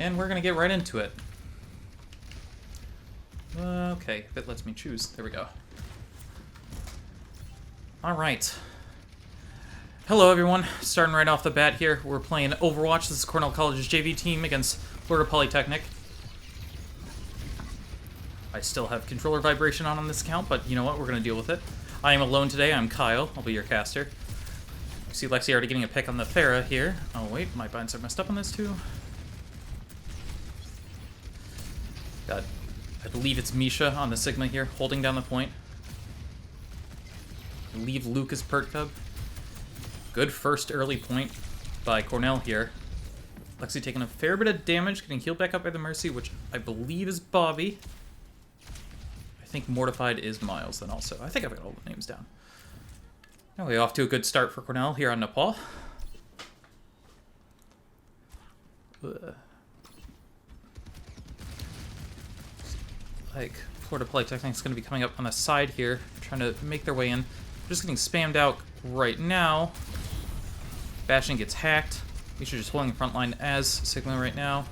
And we're going to get right into it. Okay, if it lets me choose. There we go. Alright. Hello everyone, starting right off the bat here, we're playing Overwatch. This is Cornell College's JV team against Florida Polytechnic. I still have controller vibration on this account, but you know what, we're going to deal with it. I am alone today, I'm Kyle, I'll be your caster. You see Lexi already getting a pick on the Pharah here. Oh wait, my binds are messed up on this too. Got, I believe it's Misha on the Sigma here, holding down the point. Leave Luke as Pert Cub. Good first early point by Cornell here. Lexi taking a fair bit of damage, getting healed back up by the Mercy, which I believe is Bobby. I think Mortified is Miles then also. I think I've got all the names down. Anyway, off to a good start for Cornell here on Nepal. Like, Florida Polytechnic is going to be coming up on the side here, trying to make their way in. Just getting spammed out right now. Bastion gets hacked. Misha just holding the front line as Sigma right now.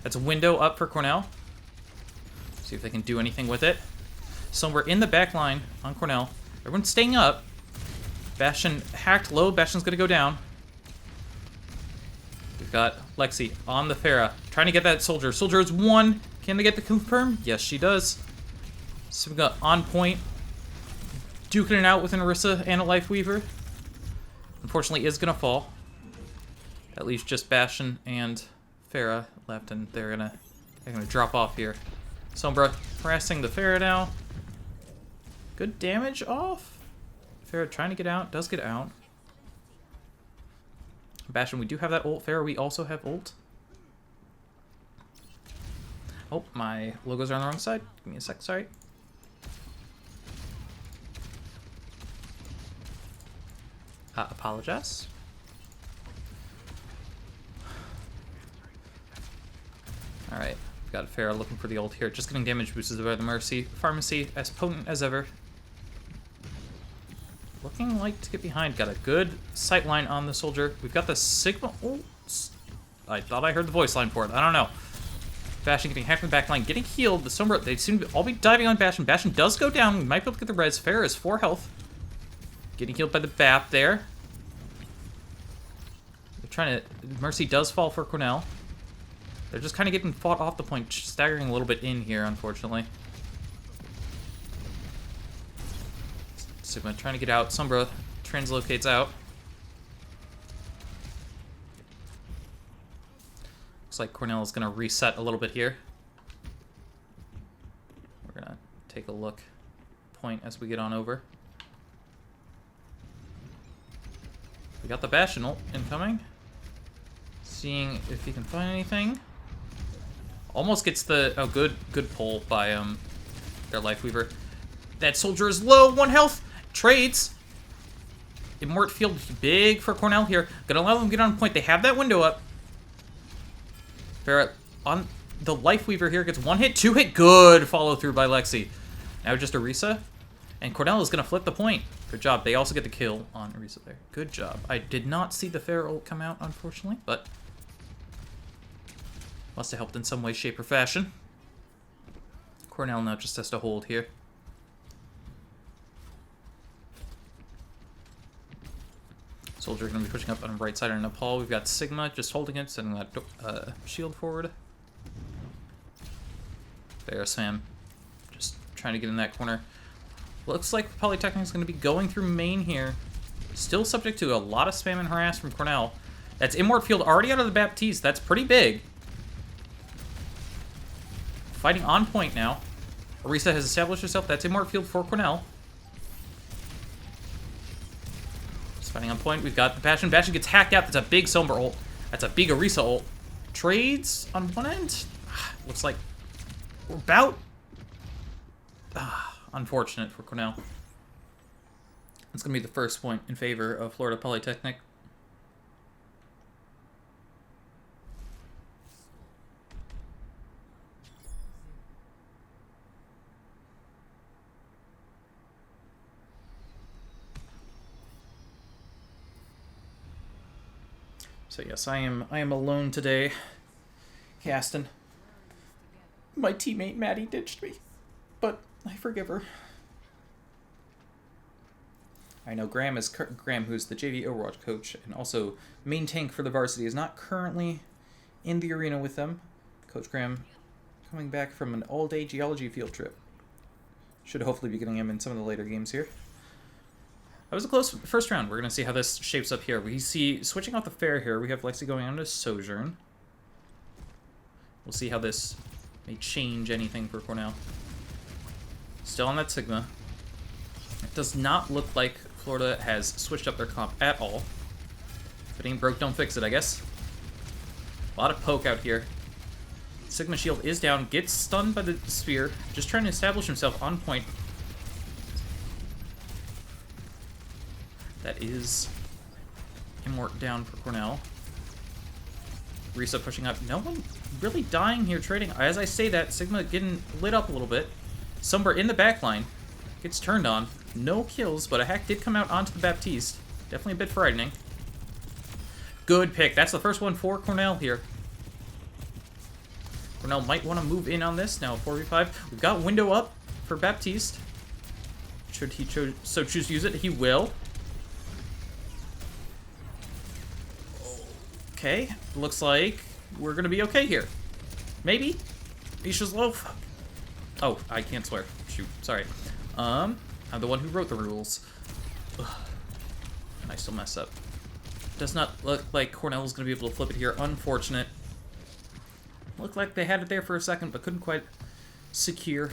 That's a window up for Cornell. See if they can do anything with it. So we're in the back line on Cornell. Everyone's staying up. Bastion hacked low. Bastion's going to go down. We've got Lexi on the Pharah. Trying to get that soldier. Soldier is one. Can they get the confirm? Yes, she does. So we've got on point. Duking it out with an Orisa and a Life Weaver. Unfortunately, is going to fall. At least just Bastion and Pharah left, and they're gonna drop off here. Sombra harassing the Pharah now. Good damage off. Pharah trying to get out. Does get out. Bastion, we do have that ult. Pharah, we also have ult. Oh, my logos are on the wrong side. Give me a sec, sorry. Apologize. Alright, we've got Pharah looking for the ult here. Just getting damage boosted by the Mercy. Pharmacy, as potent as ever. Looking like to get behind. Got a good sight line on the soldier. We've got the Sigma ult. I thought I heard the voice line for it. I don't know. Bastion getting hacked in the back line. Getting healed. The Sombra, they seem to all be diving on Bastion. Bastion does go down. We might be able to get the res. Pharah is 4 health. Getting healed by the BAP there. They're trying to... Mercy does fall for Cornell. They're just kind of getting fought off the point, staggering a little bit in here, unfortunately. Sigma trying to get out. Sombra translocates out. Looks like Cornell is going to reset a little bit here. We're going to take a look point as we get on over. We got the Bastion ult incoming. Seeing if he can find anything. Almost gets the... Oh, good pull by their Life Weaver. That soldier is low. 1 health. Trades. Immort field big for Cornell here. Gonna allow them to get on point. They have that window up. Pharah on the Life Weaver here. Gets 1 hit, 2 hit. Good follow through by Lexi. Now just Orisa. And Cornell is gonna flip the point. Good job. They also get the kill on Orisa there. Good job. I did not see the Pharah ult come out, unfortunately, but must have helped in some way, shape, or fashion. Cornell now just has to hold here. Soldier going to be pushing up on the right side of Nepal. We've got Sigma just holding it, sending that shield forward. Pharah Sam just trying to get in that corner. Looks like Polytechnic is going to be going through main here. Still subject to a lot of spam and harass from Cornell. That's Immort field already out of the Baptiste. That's pretty big. Fighting on point now. Orisa has established herself. That's Immort field for Cornell. Just fighting on point. We've got the Bastion. Bastion gets hacked out. That's a big Sombra ult. That's a big Orisa ult. Trades on one end. Looks like we're about... unfortunate for Cornell. It's going to be the first point in favor of Florida Polytechnic. So yes, I am alone today Okay, Aston. My teammate Maddie ditched me, but I forgive her. I know Graham, who's the JV Overwatch coach and also main tank for the varsity, is not currently in the arena with them. Coach Graham coming back from an all-day geology field trip. Should hopefully be getting him in some of the later games here. That was a close first round. We're going to see how this shapes up here. We see, switching out the fair here, we have Lexi going on to Sojourn. We'll see how this may change anything for Cornell. Still on that Sigma. It does not look like Florida has switched up their comp at all. If it ain't broke, don't fix it, I guess. A lot of poke out here. Sigma shield is down, gets stunned by the spear, just trying to establish himself on point. That is Immort down for Cornell. Risa pushing up. No one really dying here trading. As I say that, Sigma getting lit up a little bit. Somber in the backline. Gets turned on. No kills, but a hack did come out onto the Baptiste. Definitely a bit frightening. Good pick. That's the first one for Cornell here. Cornell might want to move in on this. Now 4v5. We've got window up for Baptiste. Should he so choose to use it? He will. Okay. Looks like we're going to be okay here. Maybe. Misha's low. Fuck. Oh, I can't swear. Shoot. Sorry. I'm the one who wrote the rules. Ugh. And I still mess up. Does not look like Cornell is going to be able to flip it here. Unfortunate. Looked like they had it there for a second, but couldn't quite secure.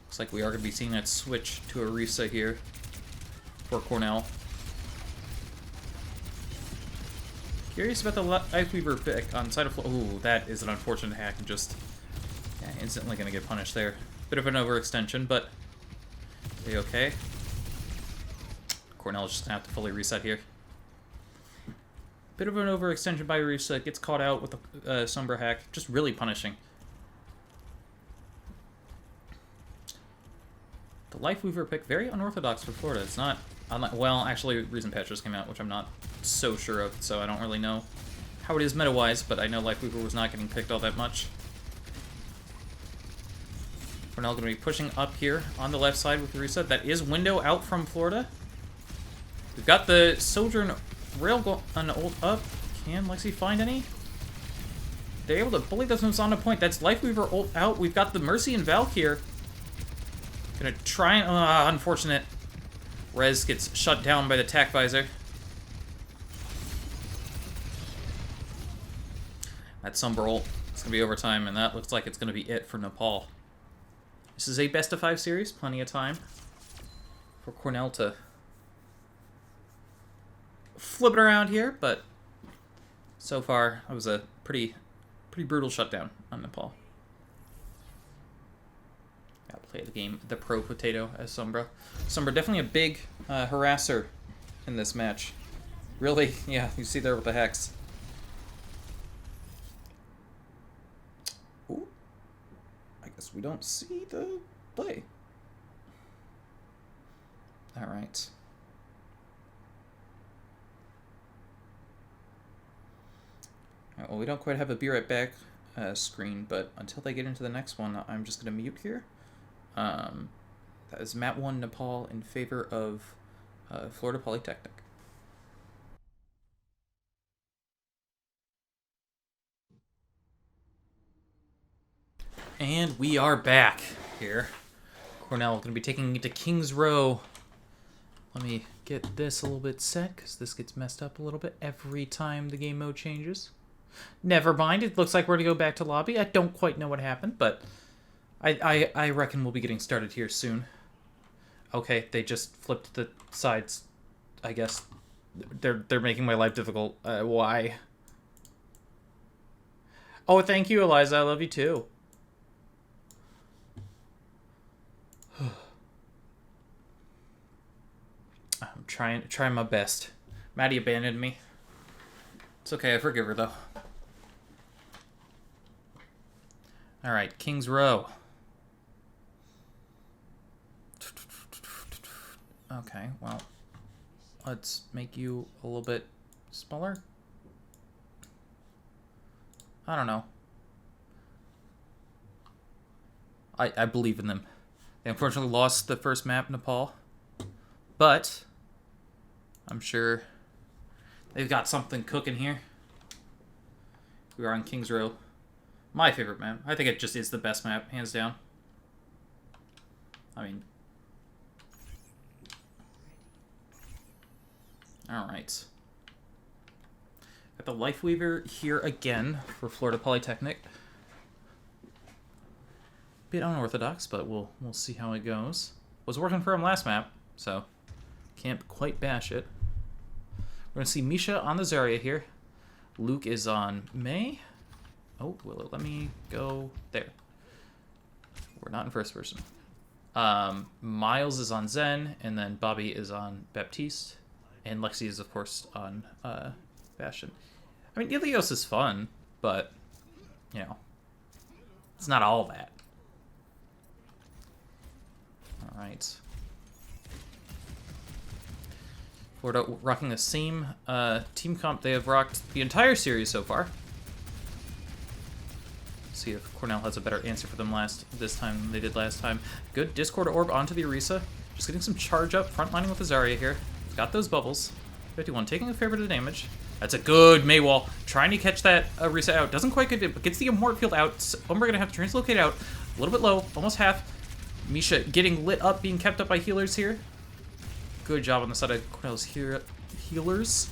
Looks like we are going to be seeing that switch to Arisa here for Cornell. Curious about the Lifeweaver pick on side of floor. Ooh, that is an unfortunate hack and just instantly going to get punished there. Bit of an overextension, but are you okay? Cornell's just going to have to fully reset here. Bit of an overextension by Arisa. Gets caught out with a Sombra hack. Just really punishing. The Lifeweaver pick, very unorthodox for Florida. It's not, well, actually, Reason Patch just came out, which I'm not so sure of, so I don't really know how it is meta-wise, but I know Lifeweaver was not getting picked all that much. Cornell going to be pushing up here on the left side with Arisa. That is window out from Florida. We've got the Sojourn rail ult up. Can Lexi find any? They're able to bully those moves on a point. That's Lifeweaver ult out. We've got the Mercy and Valk here. Gonna try and... unfortunate. Rez gets shut down by the tack visor. That Sombra ult. It's gonna be overtime, and that looks like it's gonna be it for Nepal. This is a best-of-5 series. Plenty of time for Cornell to flip it around here, but so far it was a pretty brutal shutdown on Nepal. Gotta play the game the pro potato as Sombra. Sombra definitely a big harasser in this match. Really, yeah, you see there with the hex. Ooh. I guess we don't see the play. Alright. Alright, well, we don't quite have a be right back screen, but until they get into the next one, I'm just going to mute here. That is Mat 1 Nepal in favor of Florida Polytechnic. And we are back here. Cornell going to be taking it to King's Row. Let me get this a little bit set, because this gets messed up a little bit every time the game mode changes. Never mind, it looks like we're going to go back to lobby. I don't quite know what happened, but I reckon we'll be getting started here soon. Okay, they just flipped the sides. I guess they're making my life difficult. Why? Oh, thank you, Eliza. I love you too. I'm trying my best. Maddie abandoned me. It's okay, I forgive her though. Alright, King's Row. Okay, well, Let's make you a little bit smaller. I don't know. I believe in them. They unfortunately lost the first map, Nepal. But I'm sure they've got something cooking here. We are on King's Row. My favorite map. I think it just is the best map, hands down. I mean... Alright. Got the Lifeweaver here again for Florida Polytechnic. Bit unorthodox, but we'll see how it goes. Was working for him last map, so can't quite bash it. We're gonna see Misha on the Zarya here. Luke is on May. Oh, will it let me go there? We're not in first person. Miles is on Zen, and then Bobby is on Baptiste, and Lexi is of course on Bastion. I mean, Ilios is fun, but you know, it's not all that. All right. Florida rocking the same team comp they have rocked the entire series so far. See if Cornell has a better answer for them this time than they did last time. Good Discord orb onto the Orisa. Just getting some charge up, frontlining with the Zarya here. Got those bubbles. 51 taking a fair bit of damage. That's a good Maywall. Trying to catch that Orisa out. Doesn't quite get it, but gets the Immort field out. Umbra gonna have to translocate out. A little bit low, almost half. Misha getting lit up, being kept up by healers here. Good job on the side of Cornell's healers.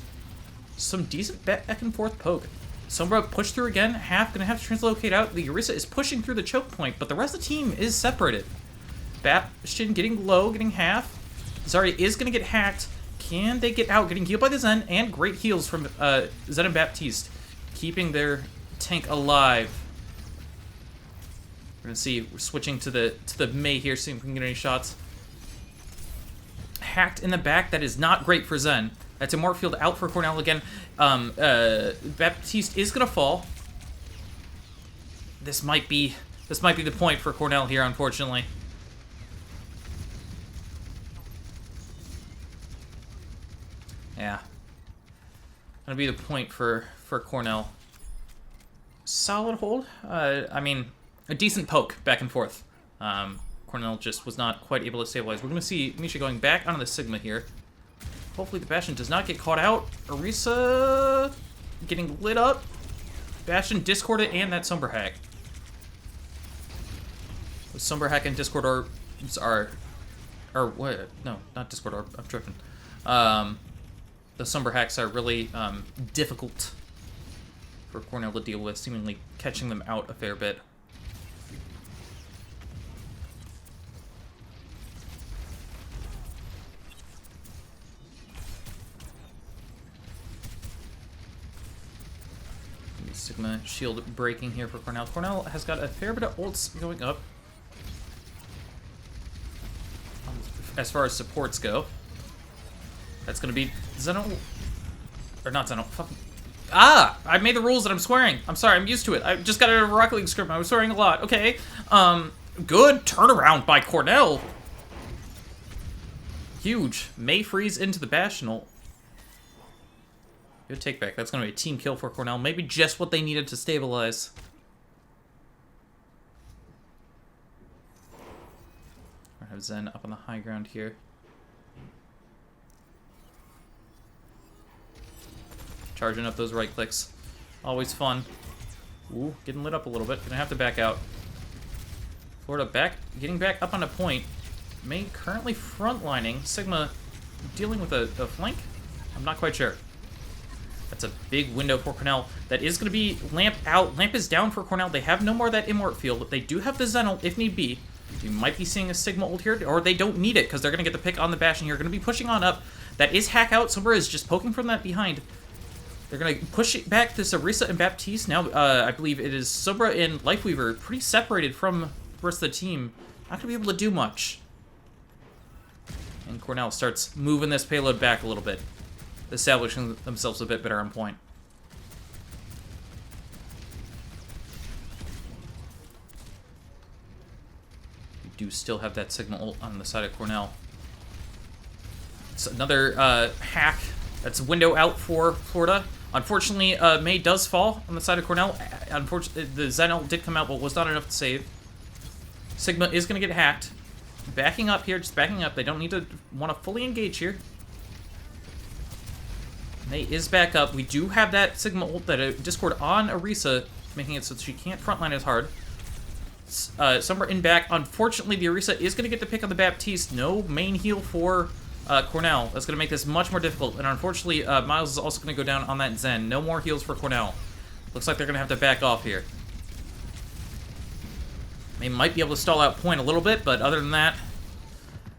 Some decent back and forth poke. Sombra pushed through again. Half gonna have to translocate out. The Orisa is pushing through the choke point, but the rest of the team is separated. Bastion getting low, getting half. Zarya is gonna get hacked. Can they get out? Getting healed by the Zen, and great heals from Zen and Baptiste, keeping their tank alive. We're gonna see we're switching to the Mei here, see if we can get any shots. Hacked in the back. That is not great for Zen. That's Immort field out for Cornell again. Baptiste is gonna fall. This might be the point for Cornell here, unfortunately. Yeah. Gonna be the point for Cornell. Solid hold. I mean, a decent poke back and forth. Cornell just was not quite able to stabilize. We're gonna see Misha going back onto the Sigma here. Hopefully the Bastion does not get caught out. Orisa getting lit up. Bastion discorded and that Sombra hack. The Sombra hack and Discord orbs are what? No, not Discord orb. I'm tripping. The Sombra hacks are really difficult for Cornell to deal with, seemingly catching them out a fair bit. Sigma shield breaking here for Cornell. Cornell has got a fair bit of ults going up. As far as supports go. That's gonna be Zeno. Or not Zeno. Fucking. Ah! I made the rules and I'm swearing. I'm sorry, I'm used to it. I just got out of a Rocket League script. I was swearing a lot. Okay. Good turnaround by Cornell. Huge. May freeze into the Bastional. Good take back. That's going to be a team kill for Cornell. Maybe just what they needed to stabilize. I have Zen up on the high ground here. Charging up those right clicks. Always fun. Ooh, getting lit up a little bit. Gonna have to back out. Florida getting back up on a point. May currently frontlining. Sigma dealing with a flank? I'm not quite sure. That's a big window for Cornell. That is going to be Lamp out. Lamp is down for Cornell. They have no more of that Immort field. They do have the Zen ult if need be. You might be seeing a Sigma ult here, or they don't need it because they're going to get the pick on the Bastion here. Going to be pushing on up. That is hack out. Sombra is just poking from that behind. They're going to push it back to Orisa and Baptiste. Now, I believe it is Sombra and Lifeweaver pretty separated from the rest of the team. Not going to be able to do much. And Cornell starts moving this payload back a little bit, establishing themselves a bit better on point. We do still have that Sigma ult on the side of Cornell. It's another hack. That's a window out for Florida. Unfortunately, May does fall on the side of Cornell. Unfortunately, the Zen ult did come out, but was not enough to save. Sigma is going to get hacked. Backing up here, just backing up. They don't need to want to fully engage here. May is back up. We do have that Sigma ult, that Discord on Orisa, making it so she can't frontline as hard. Somewhere in back. Unfortunately, the Orisa is going to get the pick on the Baptiste. No main heal for Cornell. That's going to make this much more difficult. And unfortunately, Miles is also going to go down on that Zen. No more heals for Cornell. Looks like they're going to have to back off here. They might be able to stall out point a little bit, but other than that,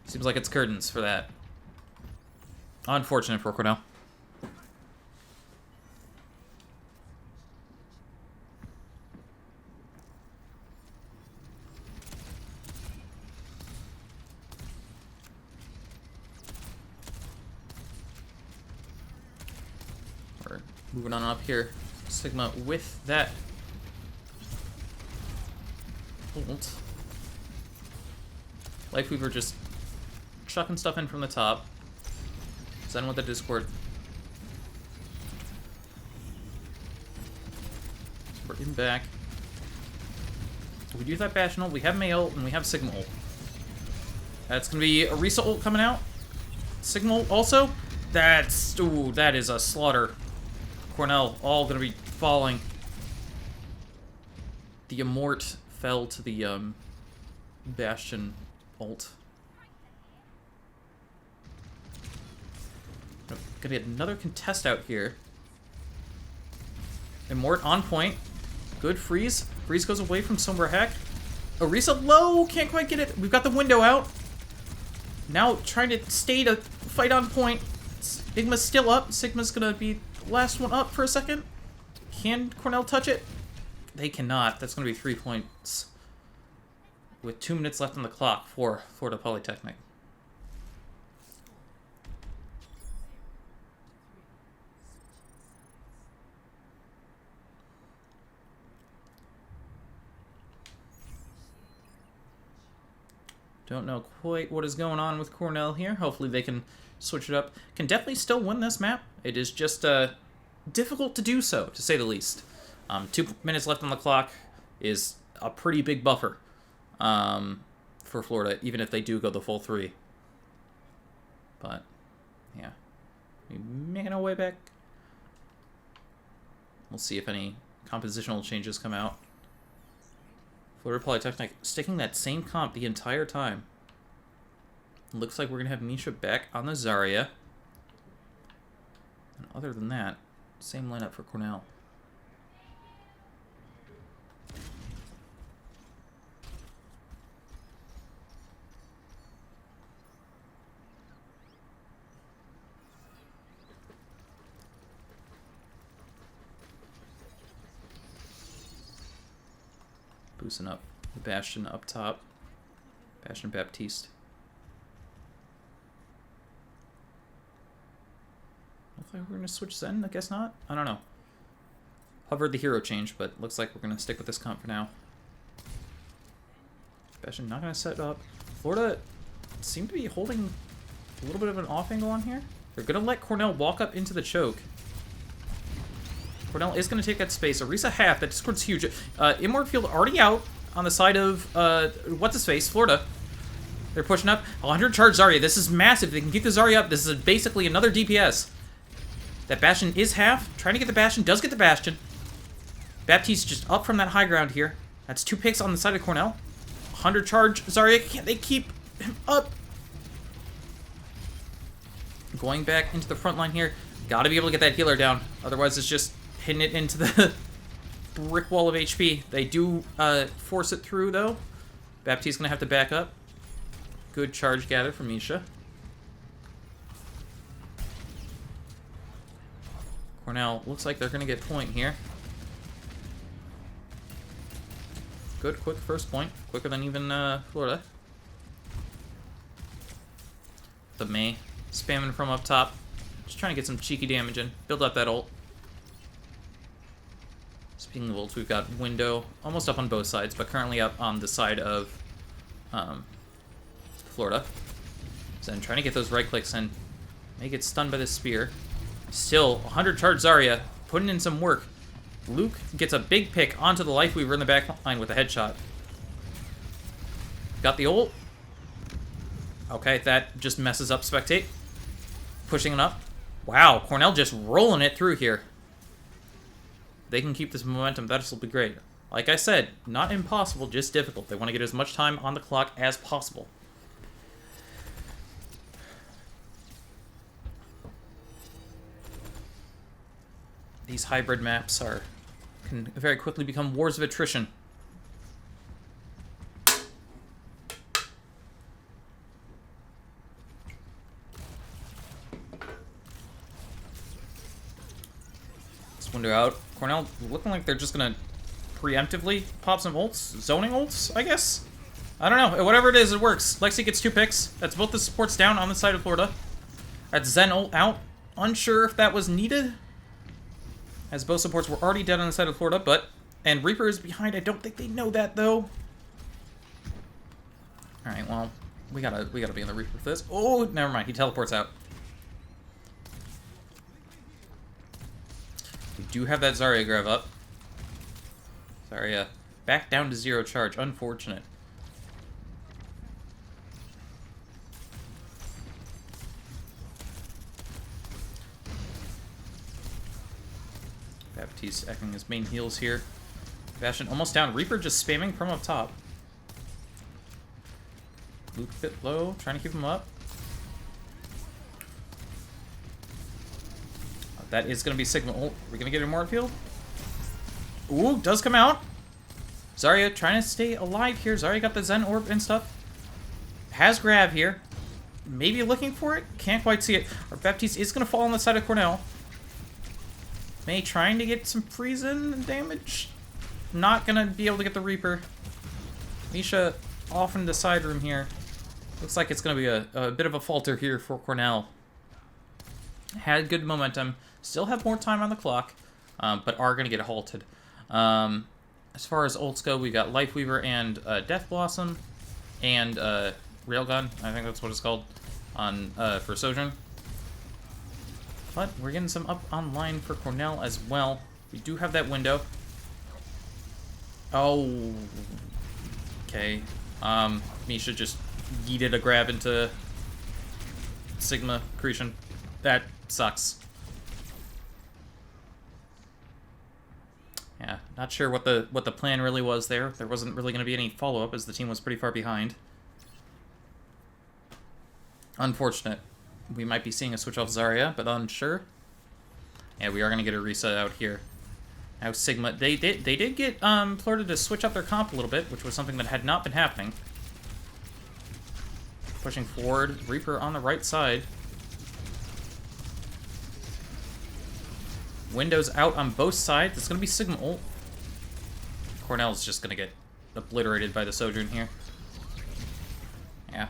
seems like it's curtains for that. Unfortunate for Cornell. We're moving on up here. Sigma with that ult. Lifeweaver just chucking stuff in from the top. Zen with the Discord. We're in back. We do have that Bastion ult, we have May ult, and we have Sigma ult. That's gonna be Orisa ult coming out. Sigma ult also. That's, ooh, that is a slaughter. Cornell all gonna be falling. The Immort fell to the Bastion ult. Gonna get another contest out here. Immort on point. Good freeze. Freeze goes away from Sombra Hack. Orisa low, can't quite get it. We've got the window out. Now trying to stay to fight on point. Sigma's still up. Sigma's gonna be the last one up for a second. Can Cornell touch it? They cannot. That's gonna be 3 points. With 2 minutes left on the clock for Florida Polytechnic. Don't know quite what is going on with Cornell here. Hopefully they can switch it up. Can definitely still win this map. It is just difficult to do so, to say the least. 2 minutes left on the clock is a pretty big buffer for Florida, even if they do go the full 3. But, yeah. We're making our way back. We'll see if any compositional changes come out. Florida Polytechnic sticking that same comp the entire time. Looks like we're going to have Misha back on the Zarya. And other than that, same lineup for Cornell. Boosting up the Bastion up top. Bastion Baptiste. Looks like we're going to switch Zen, I guess not. I don't know. Hovered the hero change, but looks like we're going to stick with this comp for now. Bastion not going to set up. Florida seem to be holding a little bit of an off angle on here. They're going to let Cornell walk up into the choke. Cornell is going to take that space. Orisa half. That Discord's huge. Immort field already out on the side of, what's-his-face, Florida. They're pushing up. 100 charge Zarya. This is massive. They can keep the Zarya up. This is basically another DPS. That Bastion is half. Trying to get the Bastion. Does get the Bastion. Baptiste just up from that high ground here. That's 2 picks on the side of Cornell. 100 charge Zarya. Can't they keep him up? Going back into the front line here. Gotta be able to get that healer down. Otherwise, it's just hitting it into the brick wall of HP. They do force it through, though. Baptiste's going to have to back up. Good charge gather from Misha. Cornell looks like they're going to get point here. Good, quick first point. Quicker than even Florida. The May spamming from up top. Just trying to get some cheeky damage in. Build up that ult. Speaking of ults, we've got window almost up on both sides, but currently up on the side of Florida. Zen trying to get those right clicks in. May get stunned by the spear. Still, 100 charge Zarya, putting in some work. Luke gets a big pick onto the Lifeweaver in the back line with a headshot. Got the ult. Okay, that just messes up Spectate. Pushing it up. Wow, Cornell just rolling it through here. They can keep this momentum. That'll be great. Like I said, not impossible, just difficult. They want to get as much time on the clock as possible. These hybrid maps can very quickly become wars of attrition. Window out. Cornell looking like they're just gonna preemptively pop some ults. Zoning ults, I guess? I don't know. Whatever it is, it works. Lexi gets 2 picks. That's both the supports down on the side of Florida. That's Zen ult out. Unsure if that was needed, as both supports were already dead on the side of Florida, but... And Reaper is behind. I don't think they know that, though. Alright, well, we gotta be in the Reaper for this. Oh, never mind. He teleports out. We do have that Zarya grab up. Zarya back down to 0 charge. Unfortunate. Baptiste echoing his main heals here. Bastion almost down. Reaper just spamming from up top. Luke a bit low, trying to keep him up. That is going to be Sigma ult. Are we going to get a Immort field? Ooh, does come out. Zarya trying to stay alive here. Zarya got the Zen orb and stuff. Has grab here. Maybe looking for it. Can't quite see it. Our Baptiste is going to fall on the side of Cornell. May trying to get some freeze-in damage. Not going to be able to get the Reaper. Misha off in the side room here. Looks like it's going to be a bit of a falter here for Cornell. Had good momentum. Still have more time on the clock, but are going to get halted. As far as ults go, we got Lifeweaver and Death Blossom and Railgun. I think that's what it's called on for Sojourn. But we're getting some up online for Cornell as well. We do have that window. Oh, okay. Misha just yeeted a grab into Sigma Creation. That sucks. Yeah, not sure what the plan really was there. There wasn't really going to be any follow-up as the team was pretty far behind. Unfortunate. We might be seeing a switch off Zarya, but unsure. Yeah, we are going to get a reset out here. Now Sigma, they did get Florida to switch up their comp a little bit, which was something that had not been happening. Pushing forward, Reaper on the right side. Windows out on both sides. It's going to be Sigma ult. Cornell's just going to get obliterated by the Sojourn here. Yeah.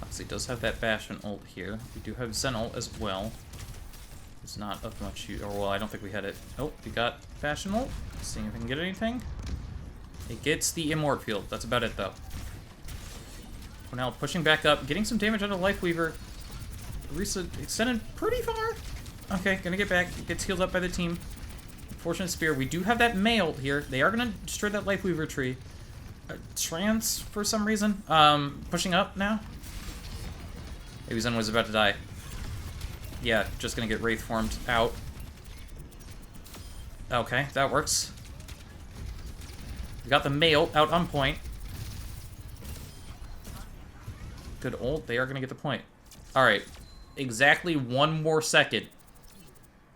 Lexi does have that Bastion ult here. We do have Zen ult as well. It's not of much use. Or, well, I don't think we had it. Oh, we got Bastion ult. Seeing if we can get anything. It gets the Immort field. That's about it, though. Cornell pushing back up, getting some damage on the Lifeweaver. Risa extended pretty far. Okay, gonna get back. Gets healed up by the team. Unfortunate spear. We do have that May ult here. They are gonna destroy that Lifeweaver tree. Trance, for some reason. Pushing up now. Maybe Zen was about to die. Yeah, just gonna get Wraith formed out. Okay, that works. We got the May ult out on point. Good ult. They are gonna get the point. Alright. Exactly 1 more second.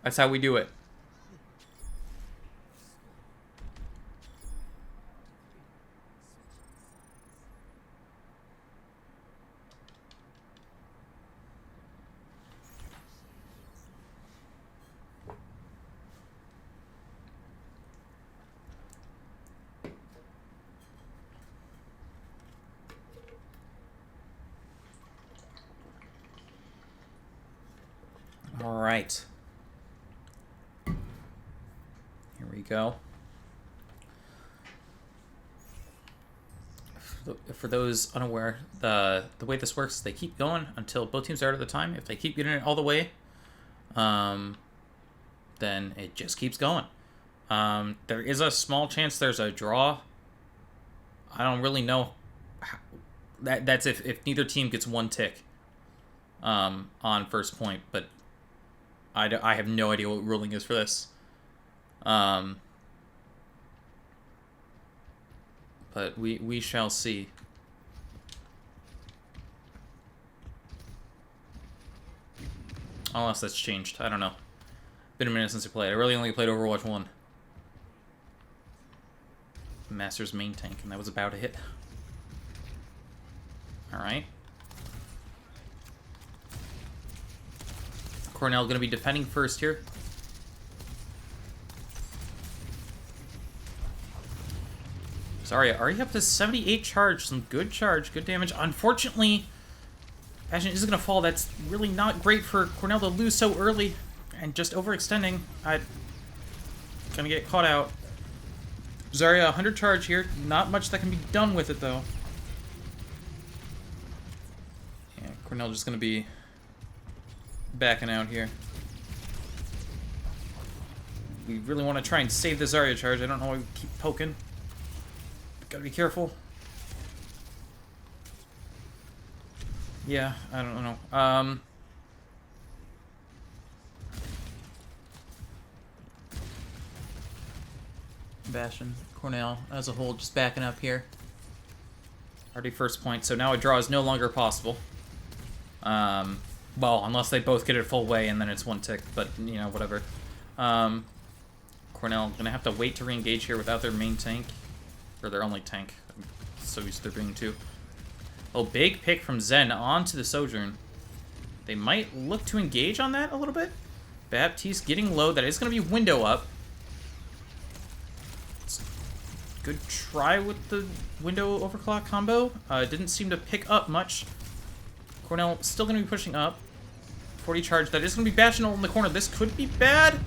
That's how we do it. right. Here we go. For those unaware, the way this works is they keep going until both teams are out at the time. If they keep getting it all the way, then it just keeps going. There is a small chance there's a draw. I don't really know. That's if neither team gets one tick on first point, but I have no idea what ruling is for this. But we shall see. Unless that's changed. I don't know. Been a minute since I played. I really only played Overwatch 1. Master's main tank, and that was about a hit. Alright. Cornell going to be defending first here. Sorry, already up to 78 charge. Some good charge, good damage. Unfortunately, Passion is going to fall. That's really not great for Cornell to lose so early. And just overextending. I'm going to get caught out. Zarya, 100 charge here. Not much that can be done with it, though. Yeah, Cornell just going to be backing out here. We really want to try and save the Zarya charge. I don't know why we keep poking. Gotta be careful. Yeah, I don't know. Bastion, Cornell, as a whole, just backing up here. Already first point, so now a draw is no longer possible. Well, unless they both get it full way and then it's one tick, but, you know, whatever. Cornell gonna have to wait to re-engage here without their main tank. Or their only tank. I'm so used to there being two. Oh, big pick from Zen onto the Sojourn. They might look to engage on that a little bit. Baptiste getting low. That is going to be window up. It's a good try with the window overclock combo. Didn't seem to pick up much. Cornell still going to be pushing up. 40 charge. That is going to be Bastional in the corner. This could be bad.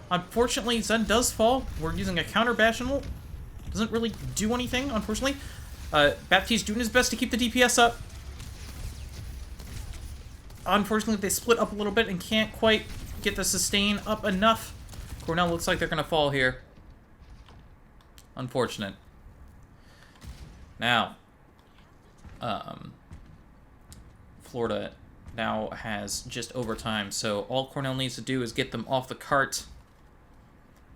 Unfortunately, Zen does fall. We're using a counter Bastional. Doesn't really do anything, unfortunately. Baptiste doing his best to keep the DPS up. Unfortunately, they split up a little bit and can't quite get the sustain up enough. Cornell looks like they're going to fall here. Unfortunate. Now, Florida now has just overtime, so all Cornell needs to do is get them off the cart.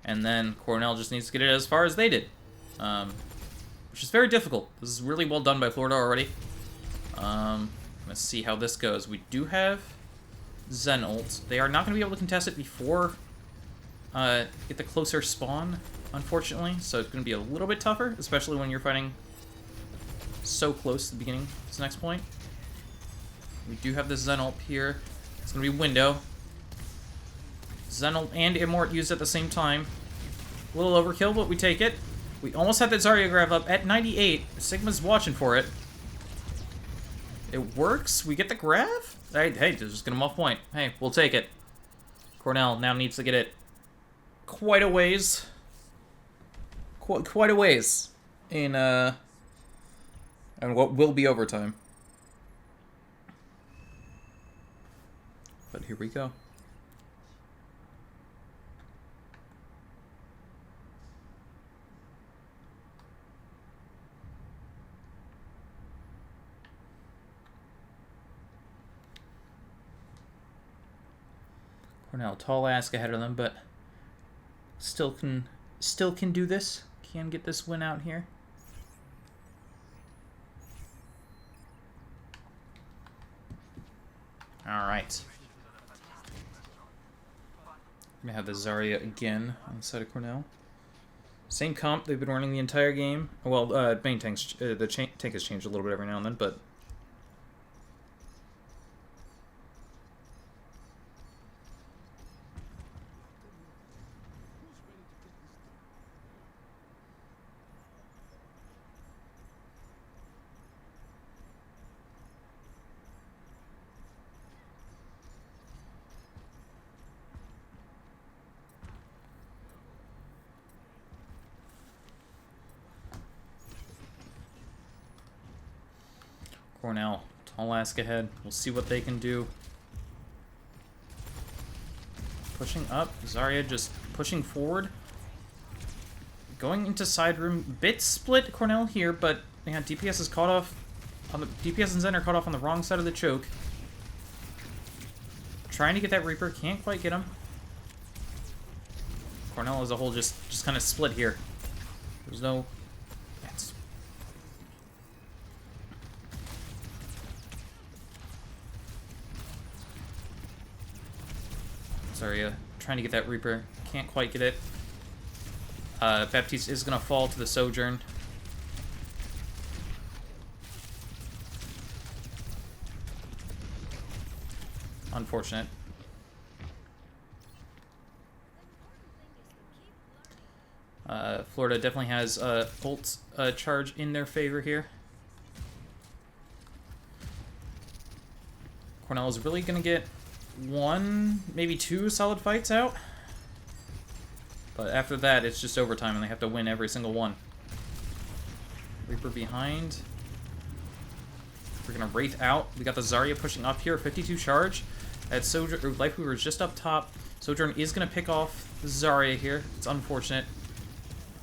And then Cornell just needs to get it as far as they did. Which is very difficult. This is really well done by Florida already. Let's see how this goes. We do have Zen ult. They are not going to be able to contest it before get the closer spawn, unfortunately. So it's going to be a little bit tougher, especially when you're fighting so close to the beginning of this next point. We do have the Zen ult here. It's going to be window. Zen ult and Immort used at the same time. A little overkill, but we take it. We almost had that Zarya grab up at 98. Sigma's watching for it. It works. We get the grab? Hey, just get him off point. Hey, we'll take it. Cornell now needs to get it quite a ways. Quite a ways in, and what will be overtime. But here we go. Cornell, tall ask ahead of them, but still can do this. Can get this win out here. All right. We're gonna have the Zarya again on the side of Cornell. Same comp they've been running the entire game. Well, main tanks, the tank has changed a little bit every now and then, but. Cornell. Tall ask ahead. We'll see what they can do. Pushing up. Zarya just pushing forward. Going into side room. Bit split Cornell here, but yeah, DPS is caught off on the DPS and Zen are caught off on the wrong side of the choke. Trying to get that Reaper, can't quite get him. Cornell as a whole just kind of split here. There's no... Yes. Sorry, trying to get that Reaper. Can't quite get it. Baptiste is going to fall to the Sojourn. Unfortunate. Florida definitely has ult charge in their favor here. Cornell is really going to get 1, maybe 2 solid fights out. But after that, it's just overtime, and they have to win every single one. Reaper behind. We're going to Wraith out. We got the Zarya pushing up here. 52 charge. At Sojourn, Lifeweaver is just up top. Sojourn is going to pick off the Zarya here. It's unfortunate.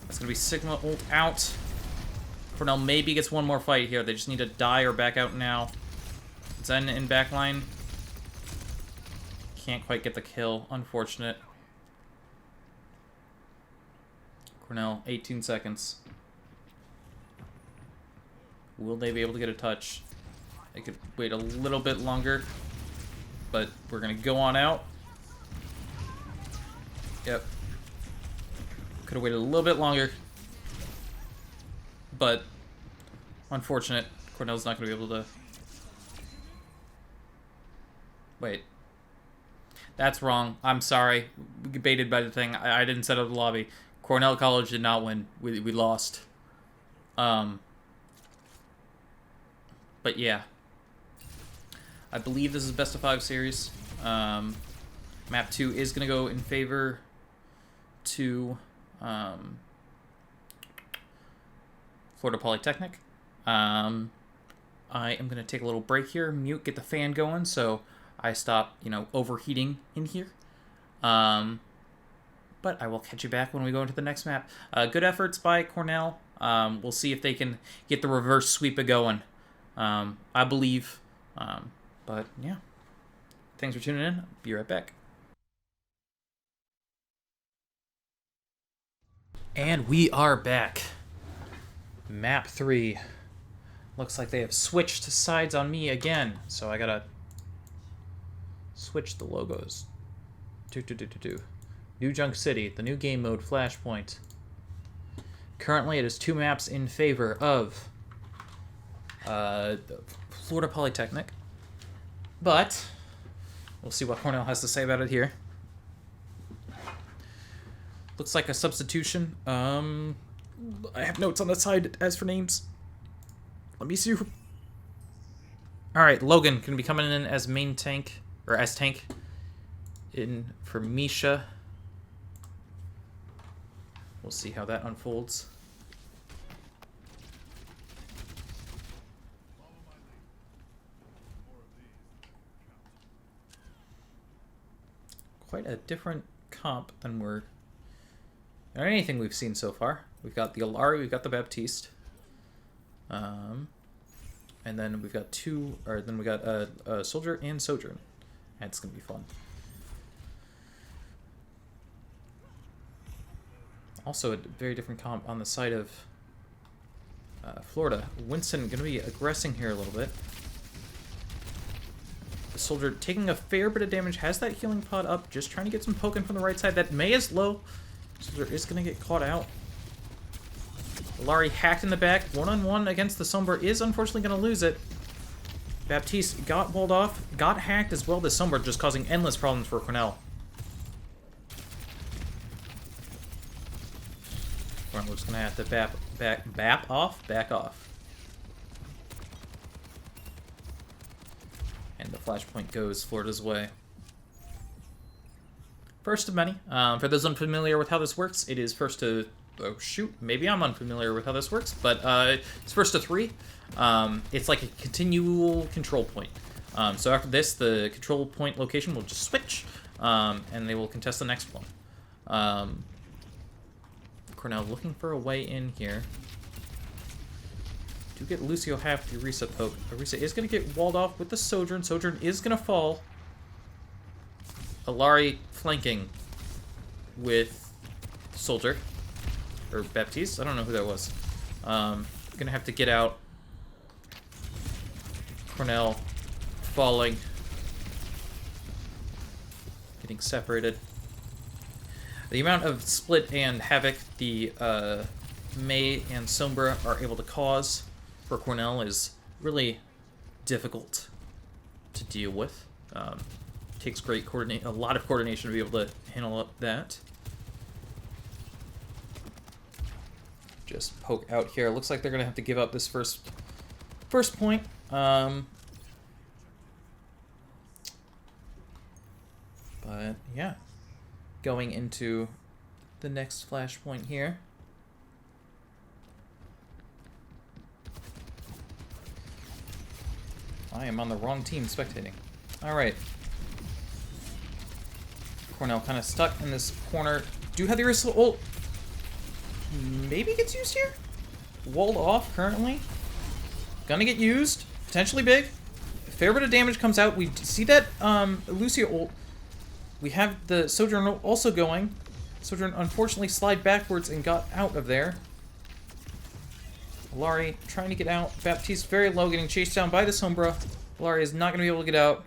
That's going to be Sigma ult out. Cornell maybe gets one more fight here. They just need to die or back out now. Zen in backline. Can't quite get the kill. Unfortunate. Cornell, 18 seconds. Will they be able to get a touch? They could wait a little bit longer. But we're going to go on out. Yep. Could have waited a little bit longer. But unfortunate. Cornell's not going to be able to... Wait. That's wrong. I'm sorry. We get baited by the thing. I didn't set up the lobby. Cornell College did not win. We lost. But yeah. I believe this is best of 5 series. Map 2 is going to go in favor to Florida Polytechnic. I am going to take a little break here, mute, get the fan going, so I stop, overheating in here. But I will catch you back when we go into the next map. Good efforts by Cornell. We'll see if they can get the reverse sweep going. I believe. But yeah. Thanks for tuning in. Be right back. And we are back. Map 3. Looks like they have switched sides on me again. So I gotta switch the logos. New Junk City, the new game mode, Flashpoint. Currently it is 2 maps in favor of Florida Polytechnic. But we'll see what Cornell has to say about it here. Looks like a substitution. I have notes on the side as for names. Let me see who... Alright, Logan can be coming in as main tank, or as tank. In for Misha. We'll see how that unfolds. Quite a different comp than anything we've seen so far. We've got the Alari, we've got the Baptiste. And then we've got Soldier and Sojourn. That's gonna be fun. Also a very different comp on the side of Florida. Winston gonna be aggressing here a little bit. The Soldier taking a fair bit of damage, has that healing pod up, just trying to get some poking from the right side. That May is low. Soldier is gonna get caught out. Lari hacked in the back, one-on-one against the Sombra, is unfortunately gonna lose it. Baptiste got walled off, got hacked as well. The Sombra just causing endless problems for Cornell. We're just gonna have to back off. And the flashpoint goes Florida's way. First of many. For those unfamiliar with how this works, it is first to... Oh, shoot. Maybe I'm unfamiliar with how this works, but it's first to 3. It's like a continual control point. So after this, the control point location will just switch, and they will contest the next one. Cornell looking for a way in here. Do get Lucio half the Orisa poke. Orisa is going to get walled off with the Sojourn. Sojourn is going to fall. Alari flanking with Soldier. Or Baptiste. I don't know who that was. Going to have to get out. Cornell falling. Getting separated. The amount of split and havoc the Mei and Sombra are able to cause for Cornell is really difficult to deal with. Takes a lot of coordination to be able to handle up that. Just poke out here. Looks like they're gonna have to give up this first point. But yeah, going into the next flashpoint here. I am on the wrong team spectating. Alright. Cornell kind of stuck in this corner. Do have the Orisa ult. Maybe gets used here? Walled off currently. Gonna get used. Potentially big. A fair bit of damage comes out. We see that Lucio ult. We have the Sojourn also going. Sojourn unfortunately slid backwards and got out of there. Alari trying to get out. Baptiste very low, getting chased down by the Sombra. Alari is not going to be able to get out.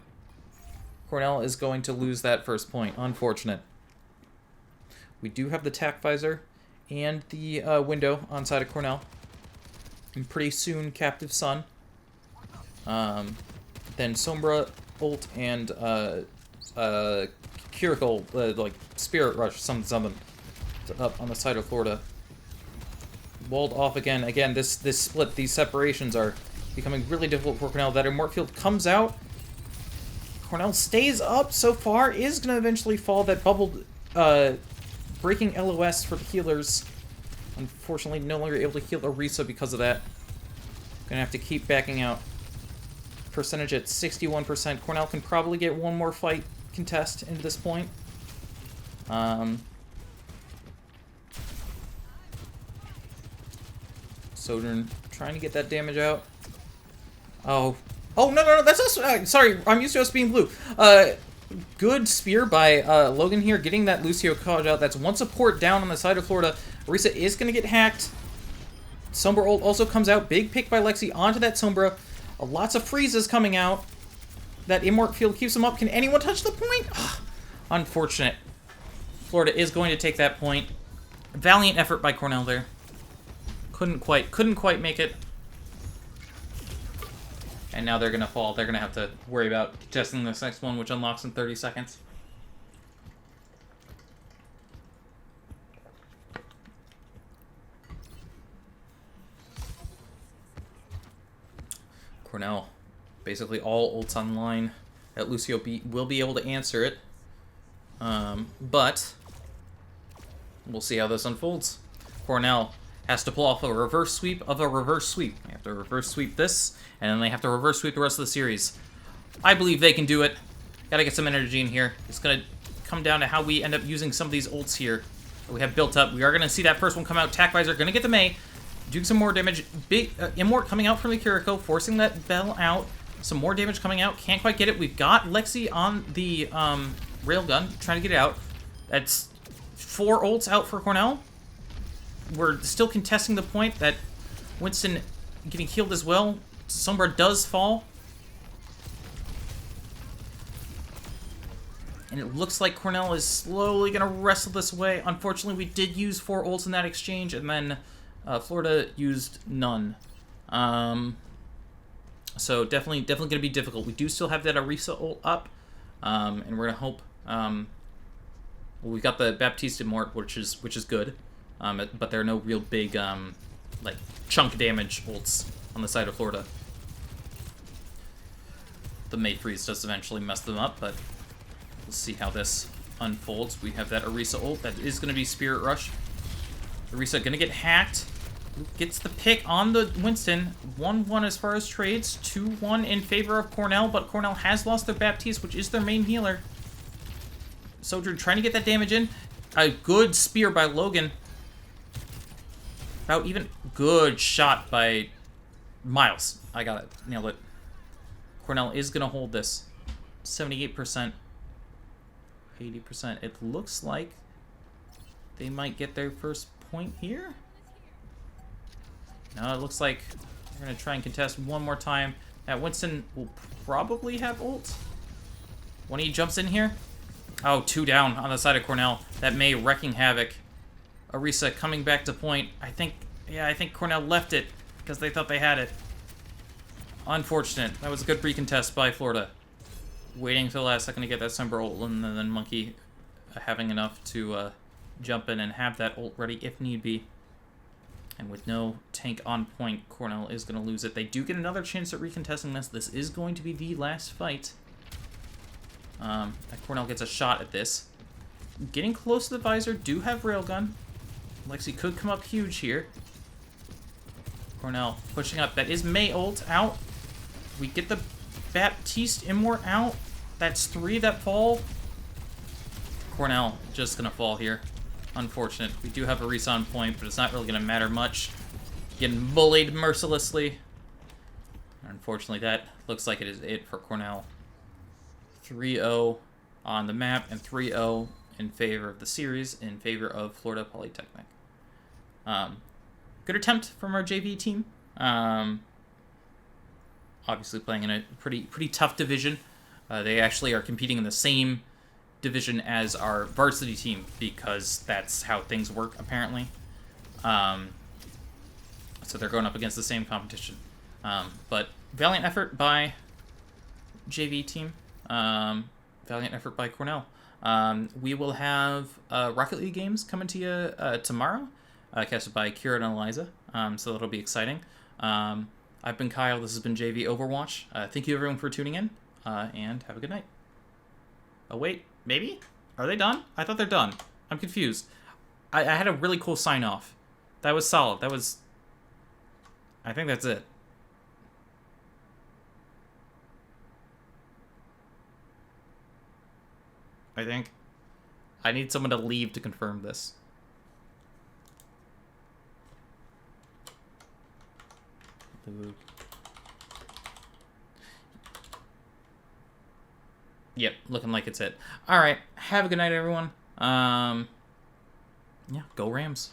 Cornell is going to lose that first point. Unfortunate. We do have the tack visor and the window on side of Cornell. And pretty soon, Captive Sun. Then Sombra, ult, and Curicle, like Spirit Rush, something up on the side of Florida. Walled off again. Again, this split, these separations are becoming really difficult for Cornell. That Immort Field comes out. Cornell stays up so far, is going to eventually fall. That bubbled, breaking LOS for the healers. Unfortunately, no longer able to heal Orisa because of that. Gonna have to keep backing out. Percentage at 61%. Cornell can probably get one more fight contest into this point. Sojourn trying to get that damage out. Oh, no, that's also, sorry, I'm used to us being blue. Good spear by Logan here, getting that Lucio Kaj out. That's one support down on the side of Florida. Orisa is going to get hacked. Sombra ult also comes out. Big pick by Lexi onto that Sombra. Lots of freezes coming out. That Immort Field keeps him up. Can anyone touch the point? Ugh, unfortunate. Florida is going to take that point. Valiant effort by Cornell there. Couldn't quite make it. And now they're going to fall. They're going to have to worry about contesting this next one, which unlocks in 30 seconds. Cornell. Basically all ults online. That Lucio will be able to answer it. But we'll see how this unfolds. Cornell has to pull off a reverse sweep of a reverse sweep. They have to reverse sweep this, and then they have to reverse sweep the rest of the series. I believe they can do it. Gotta get some energy in here. It's gonna come down to how we end up using some of these ults here that we have built up. We are gonna see that first one come out. Tack Visor, gonna get the Mei. Do some more damage. Big Immort coming out from the Kiriko, forcing that Bell out. Some more damage coming out. Can't quite get it. We've got Lexi on the railgun, trying to get it out. That's 4 ults out for Cornell. We're still contesting the point that Winston getting healed as well. Sombra does fall. And it looks like Cornell is slowly going to wrestle this away. Unfortunately, we did use 4 ults in that exchange, and then Florida used none. So definitely going to be difficult. We do still have that Orisa ult up, and we're going to hope. Well, we've got the Baptiste Immort, which is good, but there are no real big like chunk damage ults on the side of Florida. The Mei Freeze does eventually mess them up, but we'll see how this unfolds. We have that Orisa ult that is going to be Spirit Rush. Orisa going to get hacked. Luke gets the pick on the Winston. 1-1 as far as trades. 2-1 in favor of Cornell, but Cornell has lost their Baptiste, which is their main healer. Soldier trying to get that damage in. A good spear by Logan. About even. Good shot by Miles. I got it. Nailed it. Cornell is going to hold this. 78%. 80%. It looks like they might get their first point here. No, it looks like they're going to try and contest one more time. That Winston will probably have ult. When he jumps in here. Oh, 2 down on the side of Cornell. That May wrecking havoc. Orisa coming back to point. I think Cornell left it because they thought they had it. Unfortunate. That was a good recontest by Florida. Waiting till the last second to get that Sunbur ult, and then Monkey having enough to jump in and have that ult ready if need be. And with no tank on point, Cornell is going to lose it. They do get another chance at recontesting this. This is going to be the last fight. Cornell gets a shot at this. Getting close to the visor, do have Railgun. Lexi could come up huge here. Cornell pushing up. That is May ult out. We get the Baptiste Immort out. That's 3 that fall. Cornell just going to fall here. Unfortunate. We do have a respawn point, but it's not really going to matter much. Getting bullied mercilessly. Unfortunately, that looks like it is it for Cornell. 3-0 on the map and 3-0 in favor of the series, in favor of Florida Polytechnic. Good attempt from our JV team. Obviously playing in a pretty tough division. They actually are competing in the same division as our varsity team because that's how things work, apparently. So they're going up against the same competition. But valiant effort by JV team. Valiant effort by Cornell. We will have Rocket League games coming to you tomorrow, casted by Kira and Eliza. So that'll be exciting. I've been Kyle. This has been JV Overwatch. Thank you everyone for tuning in, and have a good night. Oh wait, maybe? Are they done? I thought they're done. I'm confused. I had a really cool sign off. That was solid. That was. I think that's it. I think. I need someone to leave to confirm this. Yep, looking like it's it. Alright, have a good night, everyone. Yeah, go Rams.